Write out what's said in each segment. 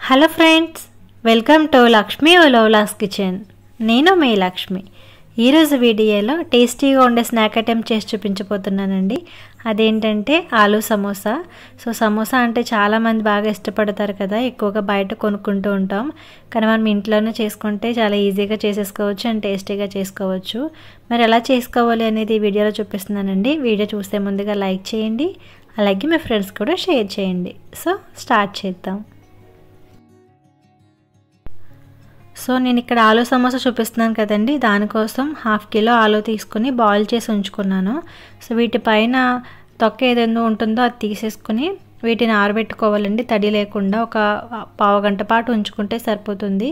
Hello friends, welcome to Lakshmi ఓలోలాస్ kitchen. నేను మీ లక్ష్మి. ఈరోజు వీడియోలో టేస్టీగా ఉండే స్నాక్ ఐటెం చేసి చూపించబోతున్నానండి. అదేంటంటే ఆలూ సమోసా. సమోసా అంటే చాలామంది బాగా ఇష్టపడతారు కదా, ఎక్కువగా బయట కొనుక్కుంటూ ఉంటాం. కానీ మనం ఇంట్లోనే చేసుకుంటే చాలా ఈజీగా చేసేసుకోవచ్చు అండ్ టేస్టీగా చేసుకోవచ్చు. మరి ఎలా చేసుకోవాలి అనేది ఈ వీడియోలో చూపిస్తున్నానండి. వీడియో చూసే ముందుగా లైక్ చేయండి, అలాగే మీ ఫ్రెండ్స్ కూడా షేర్ చేయండి. స్టార్ట్ చేద్దాం. నేను ఇక్కడ ఆలూ సమోసా చూపిస్తున్నాను కదండి, దానికోసం 1/2 కిలో ఆలూ తీసుకుని బాయిల్ చేసి ఉంచుకున్నాను. వీటిపైన తొక్క ఏదైనా ఉంటుందో అది తీసేసుకుని వీటిని ఆరబెట్టుకోవాలండి, తడి లేకుండా. ఒక పావు గంట పాటు ఉంచుకుంటే సరిపోతుంది.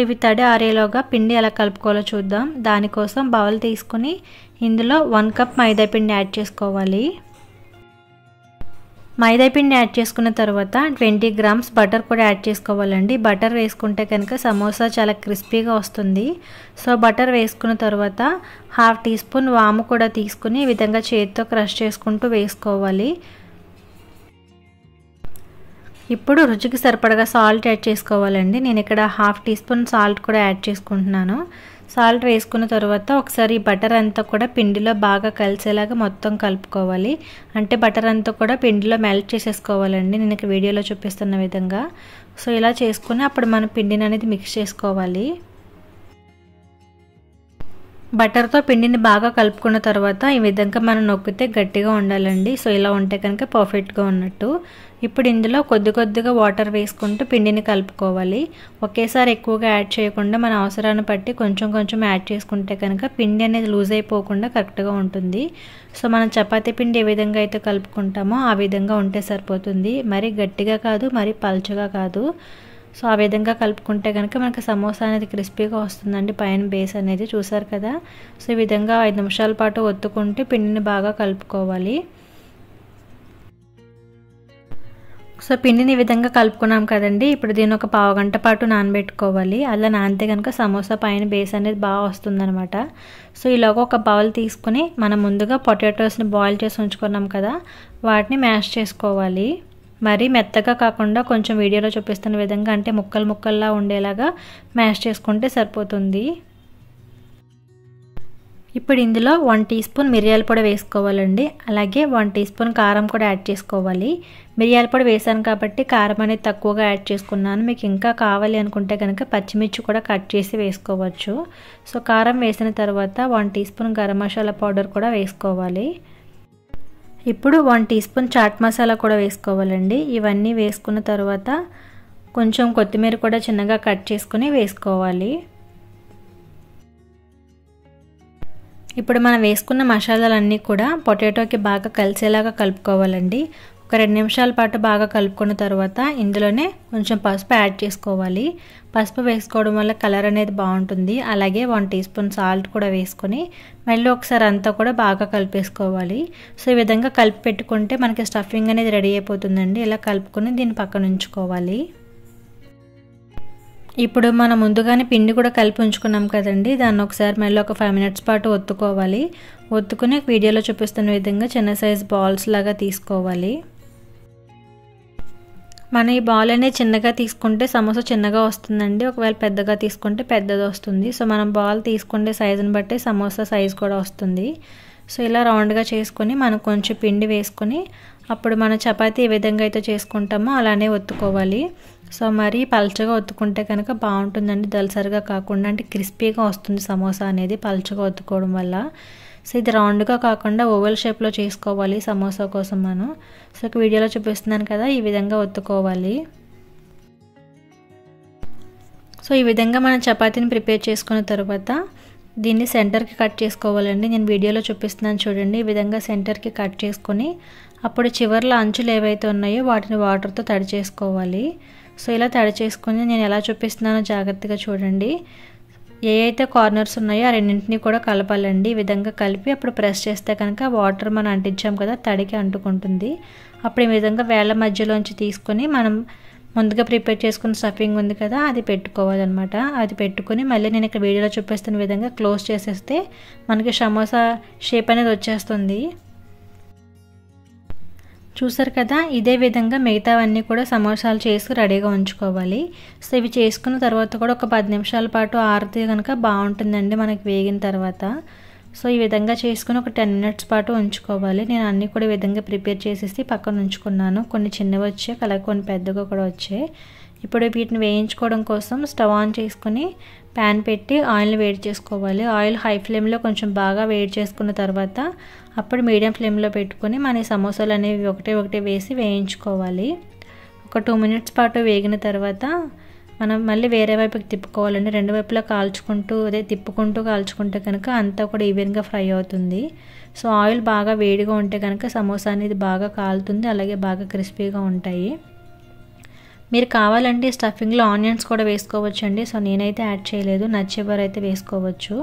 ఇవి తడి ఆరేలోగా పిండి ఎలా కలుపుకోవాలో చూద్దాం. దానికోసం బౌల్ తీసుకుని ఇందులో 1 కప్ మైదా పిండి యాడ్ చేసుకోవాలి. మైదా పిండి యాడ్ చేసుకున్న తర్వాత 20 గ్రామ్స్ బటర్ కూడా యాడ్ చేసుకోవాలండి. బటర్ వేసుకుంటే కనుక సమోసా చాలా క్రిస్పీగా వస్తుంది. బటర్ వేసుకున్న తర్వాత 1/2 టీ స్పూన్ వాము కూడా తీసుకుని ఈ విధంగా చేతితో క్రష్ చేసుకుంటూ వేసుకోవాలి. ఇప్పుడు రుచికి సరిపడగా సాల్ట్ యాడ్ చేసుకోవాలండి. నేను ఇక్కడ 1/2 టీ స్పూన్ సాల్ట్ కూడా యాడ్ చేసుకుంటున్నాను. సాల్ట్ వేసుకున్న తర్వాత ఒకసారి బటర్ అంతా కూడా పిండిలో బాగా కలిసేలాగా మొత్తం కలుపుకోవాలి. అంటే బటర్ అంతా కూడా పిండిలో మెల్ట్ చేసేసుకోవాలండి, నేను ఇక్కడ వీడియోలో చూపిస్తున్న విధంగా. ఇలా చేసుకుని అప్పుడు మనం పిండిని అనేది మిక్స్ చేసుకోవాలి. బటర్తో పిండిని బాగా కలుపుకున్న తర్వాత ఈ విధంగా మనం నొక్కితే గట్టిగా ఉండాలండి. ఇలా ఉంటే కనుక పర్ఫెక్ట్గా ఉన్నట్టు. ఇప్పుడు ఇందులో కొద్దిగా వాటర్ వేసుకుంటూ పిండిని కలుపుకోవాలి. ఒకేసారి ఎక్కువగా యాడ్ చేయకుండా మన అవసరాన్ని బట్టి కొంచెం యాడ్ చేసుకుంటే కనుక పిండి అనేది లూజ్ అయిపోకుండా కరెక్ట్గా ఉంటుంది. మనం చపాతీ పిండి ఏ విధంగా అయితే కలుపుకుంటామో ఆ విధంగా ఉంటే సరిపోతుంది. మరీ గట్టిగా కాదు, మరీ పల్చగా కాదు. ఆ విధంగా కలుపుకుంటే కనుక మనకి సమోసా అనేది క్రిస్పీగా వస్తుందండి. పైన బేస్ అనేది చూసారు కదా. ఈ విధంగా 5 నిమిషాల పాటు ఒత్తుకుంటే పిండిని బాగా కలుపుకోవాలి. పిండిని ఈ విధంగా కలుపుకున్నాం కదండి. ఇప్పుడు దీన్ని ఒక పావు గంట పాటు నానబెట్టుకోవాలి. అలా నానితే కనుక సమోసా పైన బేస్ అనేది బాగా వస్తుందన్నమాట. ఇలాగ ఒక బౌల్ తీసుకుని మనం ముందుగా పొటాటోస్ని బాయిల్ చేసి ఉంచుకున్నాం కదా, వాటిని మ్యాష్ చేసుకోవాలి. మరీ మెత్తగా కాకుండా కొంచెం వీడియోలో చూపిస్తున్న విధంగా, అంటే ముక్కల్లా ఉండేలాగా మ్యాష్ చేసుకుంటే సరిపోతుంది. ఇప్పుడు ఇందులో 1 టీ స్పూన్ మిరియాల పొడి వేసుకోవాలండి. అలాగే 1 టీ స్పూన్ కారం కూడా యాడ్ చేసుకోవాలి. మిరియాల పొడి వేసాను కాబట్టి కారం అనేది తక్కువగా యాడ్ చేసుకున్నాను. మీకు ఇంకా కావాలి అనుకుంటే కనుక పచ్చిమిర్చి కూడా కట్ చేసి వేసుకోవచ్చు. కారం వేసిన తర్వాత 1 teaspoon garam masala powder కూడా వేసుకోవాలి. ఇప్పుడు 1 టీ స్పూన్ చాట్ మసాలా కూడా వేసుకోవాలండి. ఇవన్నీ వేసుకున్న తర్వాత కొంచెం కొత్తిమీర కూడా చిన్నగా కట్ చేసుకుని వేసుకోవాలి. ఇప్పుడు మనం వేసుకున్న మసాలాలన్నీ కూడా పొటాటోకి బాగా కలిసేలాగా కలుపుకోవాలండి. ఒక 2 నిమిషాల పాటు బాగా కలుపుకున్న తర్వాత ఇందులోనే కొంచెం పసుపు యాడ్ చేసుకోవాలి. పసుపు వేసుకోవడం వల్ల కలర్ అనేది బాగుంటుంది. అలాగే 1 టీ స్పూన్ సాల్ట్ కూడా వేసుకొని మళ్ళీ ఒకసారి అంతా కూడా బాగా కలిపేసుకోవాలి. ఈ విధంగా కలిపి పెట్టుకుంటే మనకి స్టఫింగ్ అనేది రెడీ అయిపోతుందండి. ఇలా కలుపుకొని దీన్ని పక్కన ఉంచుకోవాలి. ఇప్పుడు మనం ముందుగానే పిండి కూడా కలిపి ఉంచుకున్నాం కదండి, దాన్ని ఒకసారి మళ్ళీ ఒక 5 మినిట్స్ పాటు ఒత్తుకోవాలి. ఒత్తుకుని వీడియోలో చూపిస్తున్న విధంగా చిన్న సైజ్ బాల్స్ లాగా తీసుకోవాలి. మనం ఈ బాల్ అనేది చిన్నగా తీసుకుంటే సమోసా చిన్నగా వస్తుందండి, ఒకవేళ పెద్దగా తీసుకుంటే పెద్దది వస్తుంది. మనం బాల్ తీసుకుంటే సైజుని బట్టి సమోసా సైజు కూడా వస్తుంది. ఇలా రౌండ్గా చేసుకొని మనం కొంచెం పిండి వేసుకొని అప్పుడు మనం చపాతీ ఏ విధంగా అయితే చేసుకుంటామో అలానే ఒత్తుకోవాలి. మరీ పల్చగా ఒత్తుకుంటే కనుక బాగుంటుందండి, దలసరిగా కాకుండా, అంటే క్రిస్పీగా వస్తుంది సమోసా అనేది పల్చగా ఒత్తుకోవడం వల్ల. ఇది రౌండ్గా కాకుండా ఓవెల్ షేప్లో చేసుకోవాలి సమోసా కోసం మనం. వీడియోలో చూపిస్తున్నాను కదా, ఈ విధంగా ఒత్తుకోవాలి. ఈ విధంగా మనం చపాతీని ప్రిపేర్ చేసుకున్న తర్వాత దీన్ని సెంటర్కి కట్ చేసుకోవాలండి. నేను వీడియోలో చూపిస్తున్నాను చూడండి, ఈ విధంగా సెంటర్కి కట్ చేసుకొని అప్పుడు చివర్లో అంచులు ఏవైతే ఉన్నాయో వాటిని వాటర్తో తడి చేసుకోవాలి. ఇలా తడి చేసుకొని నేను ఎలా చూపిస్తున్నానో జాగ్రత్తగా చూడండి. ఏ అయితే కార్నర్స్ ఉన్నాయో ఆ రెండింటిని కూడా కలపాలండి. ఈ విధంగా కలిపి అప్పుడు ప్రెస్ చేస్తే కనుక వాటర్ మనం అంటించాం కదా, తడికి అంటుకుంటుంది. అప్పుడు ఈ విధంగా వేళ్ళ మధ్యలోంచి తీసుకొని మనం ముందుగా ప్రిపేర్ చేసుకున్న స్టఫింగ్ ఉంది కదా, అది పెట్టుకోవాలన్నమాట. అది పెట్టుకొని మళ్ళీ నేను ఇక్కడ వీడియోలో చూపిస్తున్న విధంగా క్లోజ్ చేసేస్తే మనకి సమోసా షేప్ అనేది వచ్చేస్తుంది. చూసారు కదా, ఇదే విధంగా మిగతావన్నీ కూడా సమోసాలు చేసి రెడీగా ఉంచుకోవాలి. సో ఇవి చేసుకున్న తర్వాత కూడా ఒక 10 నిమిషాల పాటు ఆరితే కనుక బాగుంటుందండి మనకి వేగిన తర్వాత. సో ఈ విధంగా చేసుకుని ఒక 10 మినిట్స్ పాటు ఉంచుకోవాలి. నేను అన్నీ కూడా ఈ విధంగా ప్రిపేర్ చేసేసి పక్కన ఉంచుకున్నాను. కొన్ని చిన్నవి వచ్చాయి, అలాగే కొన్ని పెద్దగా కూడా వచ్చాయి. ఇప్పుడు వీటిని వేయించుకోవడం కోసం స్టవ్ ఆన్ చేసుకుని ప్యాన్ పెట్టి ఆయిల్ని వేడి చేసుకోవాలి. ఆయిల్ హై ఫ్లేమ్లో కొంచెం బాగా వేడి చేసుకున్న తర్వాత అప్పుడు మీడియం ఫ్లేమ్లో పెట్టుకొని మన సమోసాలు అనేవి ఒకటే వేసి వేయించుకోవాలి. ఒక 2 మినిట్స్ పాటు వేగిన తర్వాత మనం మళ్ళీ వేరే వైపుకి తిప్పుకోవాలండి. రెండు వైపులా కాల్చుకుంటూ తిప్పుకుంటూ కాల్చుకుంటే కనుక అంతా కూడా ఈవెన్గా ఫ్రై అవుతుంది. సో ఆయిల్ బాగా వేడిగా ఉంటే కనుక సమోసా అనేది బాగా కాలుతుంది, అలాగే బాగా క్రిస్పీగా ఉంటాయి. మీరు కావాలంటే స్టఫింగ్లో ఆనియన్స్ కూడా వేసుకోవచ్చండి. సో నేనైతే యాడ్ చేయలేదు, నచ్చేవారైతే వేసుకోవచ్చు.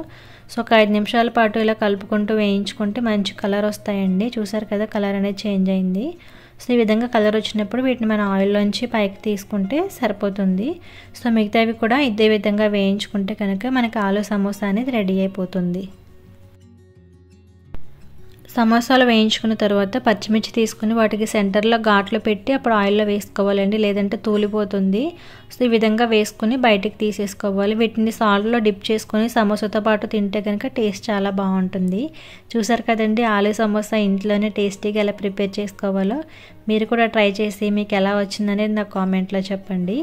సో ఒక 5 నిమిషాల పాటు ఇలా కలుపుకుంటూ వేయించుకుంటే మంచి కలర్ వస్తాయండి. చూసారు కదా, కలర్ అనేది చేంజ్ అయింది. సో ఈ విధంగా కలర్ వచ్చినప్పుడు వీటిని మన ఆయిల్లోంచి పైకి తీసుకుంటే సరిపోతుంది. సో మిగతావి కూడా ఇదే విధంగా వేయించుకుంటే కనుక మనకి ఆలు సమోసా అనేది రెడీ అయిపోతుంది. సమోసాలు వేయించుకున్న తర్వాత పచ్చిమిర్చి తీసుకుని వాటికి సెంటర్లో ఘాట్లు పెట్టి అప్పుడు ఆయిల్లో వేసుకోవాలండి, లేదంటే తూలిపోతుంది. సో ఈ విధంగా వేసుకుని బయటికి తీసేసుకోవాలి. వీటిని సాల్ట్లో డిప్ చేసుకొని సమోసాతో పాటు తింటే కనుక టేస్ట్ చాలా బాగుంటుంది. చూసారు కదండి, ఆలు సమోసా ఇంట్లోనే టేస్టీగా ఎలా ప్రిపేర్ చేసుకోవాలో. మీరు కూడా ట్రై చేసి మీకు ఎలా వచ్చిందనేది నాకు కామెంట్లో చెప్పండి.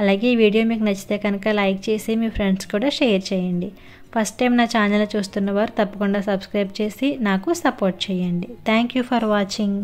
అలాగే ఈ వీడియో మీకు నచ్చితే కనుక లైక్ చేసి మీ ఫ్రెండ్స్ కూడా షేర్ చేయండి. ఫస్ట్ టైం నా ఛానల్ చూస్తున్న వారు తప్పకుండా సబ్స్క్రైబ్ చేసి నాకు సపోర్ట్ చేయండి. Thank you for watching.